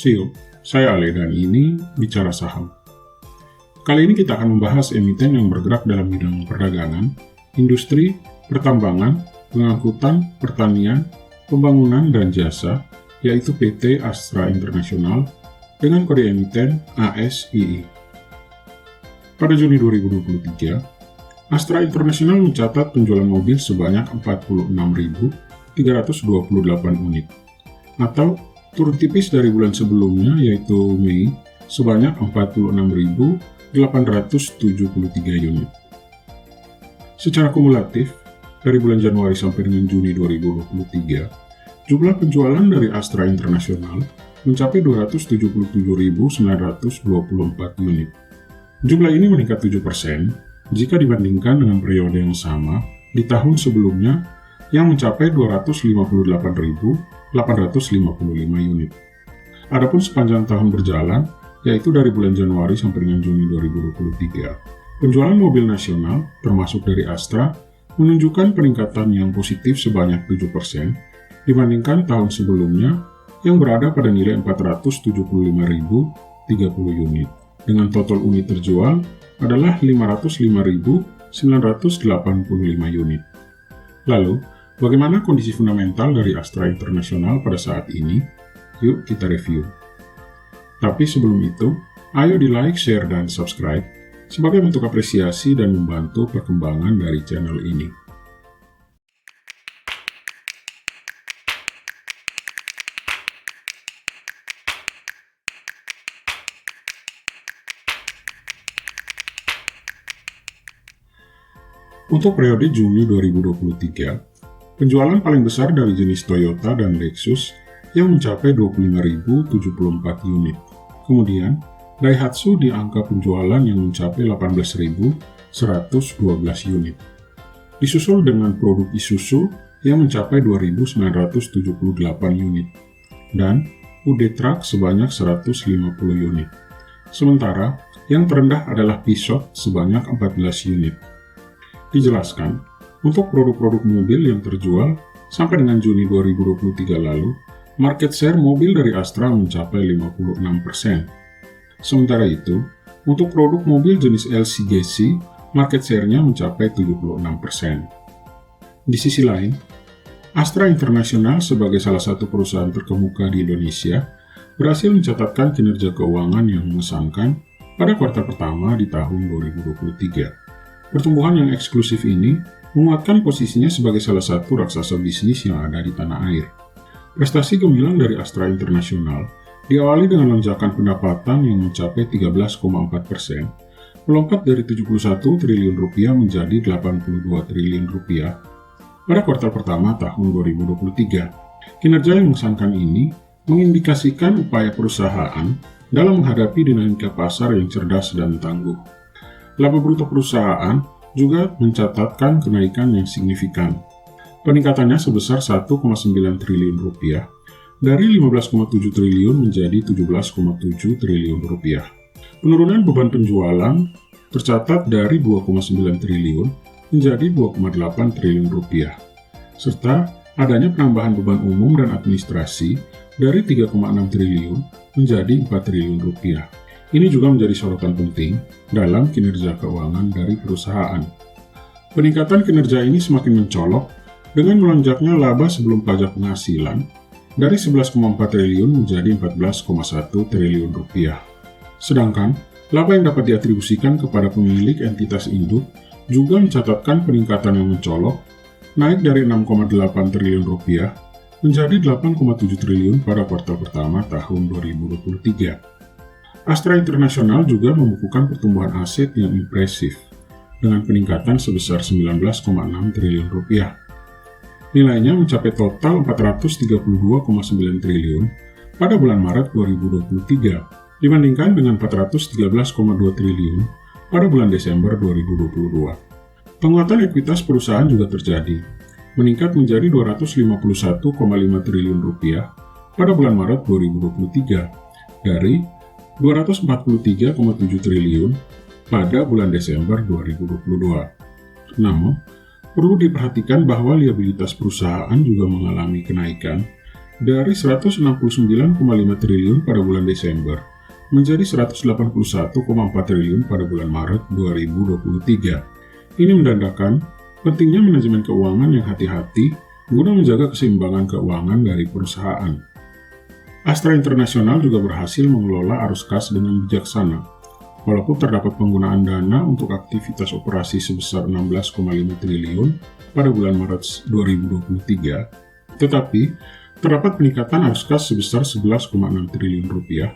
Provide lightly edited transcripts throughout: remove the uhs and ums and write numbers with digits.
See saya Ale dan ini Bicara Saham. Kali ini kita akan membahas emiten yang bergerak dalam bidang perdagangan, industri, pertambangan, pengangkutan, pertanian, pembangunan, dan jasa, yaitu PT Astra International dengan kode emiten ASII. Pada Juni 2023, Astra International mencatat penjualan mobil sebanyak 46.328 unit, atau turun tipis dari bulan sebelumnya yaitu Mei sebanyak 46.873 unit. Secara kumulatif, dari bulan Januari sampai dengan Juni 2023, jumlah penjualan dari Astra International mencapai 277.924 unit. Jumlah ini meningkat 7% jika dibandingkan dengan periode yang sama di tahun sebelumnya yang mencapai 258.855 unit. Adapun sepanjang tahun berjalan, yaitu dari bulan Januari sampai dengan Juni 2023, penjualan mobil nasional, termasuk dari Astra, menunjukkan peningkatan yang positif sebanyak 7% dibandingkan tahun sebelumnya yang berada pada nilai 475.030 unit, dengan total unit terjual adalah 505.985 unit. Lalu, bagaimana kondisi fundamental dari Astra International pada saat ini? Yuk kita review. Tapi sebelum itu, ayo di like, share, dan subscribe sebagai bentuk apresiasi dan membantu perkembangan dari channel ini. Untuk periode Juni 2023, penjualan paling besar dari jenis Toyota dan Lexus yang mencapai 25.074 unit. Kemudian, Daihatsu di angka penjualan yang mencapai 18.112 unit. Disusul dengan produk Isuzu yang mencapai 2.978 unit. Dan UD Truck sebanyak 150 unit. Sementara, yang terendah adalah Peugeot sebanyak 14 unit. Dijelaskan, untuk produk-produk mobil yang terjual sampai dengan Juni 2023 lalu, market share mobil dari Astra mencapai 56%. Sementara itu, untuk produk mobil jenis LCGC, market share-nya mencapai 76%. Di sisi lain, Astra International sebagai salah satu perusahaan terkemuka di Indonesia berhasil mencatatkan kinerja keuangan yang mengesankan pada kuartal pertama di tahun 2023. Pertumbuhan yang eksklusif ini menguatkan posisinya sebagai salah satu raksasa bisnis yang ada di tanah air. Prestasi gemilang dari Astra International diawali dengan lonjakan pendapatan yang mencapai 13,4%, melompat dari 71 triliun rupiah menjadi 82 triliun rupiah pada kuartal pertama tahun 2023. Kinerja yang mengesankan ini mengindikasikan upaya perusahaan dalam menghadapi dinamika pasar yang cerdas dan tangguh. Laba bruto perusahaan juga mencatatkan kenaikan yang signifikan. Peningkatannya sebesar 1,9 triliun rupiah dari 15,7 triliun menjadi 17,7 triliun rupiah. Penurunan beban penjualan tercatat dari 2,9 triliun menjadi 2,8 triliun rupiah. Serta adanya penambahan beban umum dan administrasi dari 3,6 triliun menjadi 4 triliun rupiah. Ini juga menjadi sorotan penting dalam kinerja keuangan dari perusahaan. Peningkatan kinerja ini semakin mencolok dengan melonjaknya laba sebelum pajak penghasilan dari 11,4 triliun menjadi 14,1 triliun rupiah. Sedangkan, laba yang dapat diatribusikan kepada pemilik entitas induk juga mencatatkan peningkatan yang mencolok, naik dari 6,8 triliun rupiah menjadi 8,7 triliun pada kuartal pertama tahun 2023. Astra International juga membukukan pertumbuhan aset yang impresif dengan peningkatan sebesar 19,6 triliun rupiah. Nilainya mencapai total 432,9 triliun pada bulan Maret 2023 dibandingkan dengan 413,2 triliun pada bulan Desember 2022. Penguatan ekuitas perusahaan juga terjadi, meningkat menjadi 251,5 triliun rupiah pada bulan Maret 2023 dari 243,7 triliun pada bulan Desember 2022. Namun, perlu diperhatikan bahwa liabilitas perusahaan juga mengalami kenaikan dari 169,5 triliun pada bulan Desember menjadi 181,4 triliun pada bulan Maret 2023. Ini menandakan pentingnya manajemen keuangan yang hati-hati guna menjaga keseimbangan keuangan dari perusahaan. Astra International juga berhasil mengelola arus kas dengan bijaksana. Walaupun terdapat penggunaan dana untuk aktivitas operasi sebesar 16,5 triliun pada bulan Maret 2023, tetapi terdapat peningkatan arus kas sebesar 11,6 triliun rupiah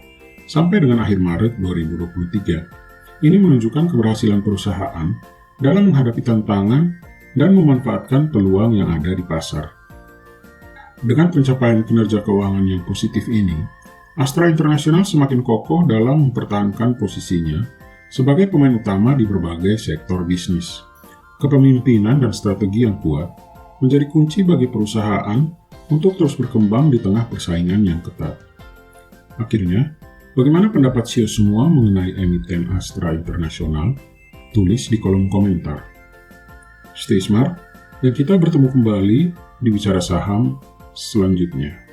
sampai dengan akhir Maret 2023. Ini menunjukkan keberhasilan perusahaan dalam menghadapi tantangan dan memanfaatkan peluang yang ada di pasar. Dengan pencapaian kinerja keuangan yang positif ini, Astra International semakin kokoh dalam mempertahankan posisinya sebagai pemain utama di berbagai sektor bisnis. Kepemimpinan dan strategi yang kuat menjadi kunci bagi perusahaan untuk terus berkembang di tengah persaingan yang ketat. Akhirnya, bagaimana pendapat CEO semua mengenai emiten Astra International? Tulis di kolom komentar. Stay smart, dan kita bertemu kembali di Bicara Saham selanjutnya.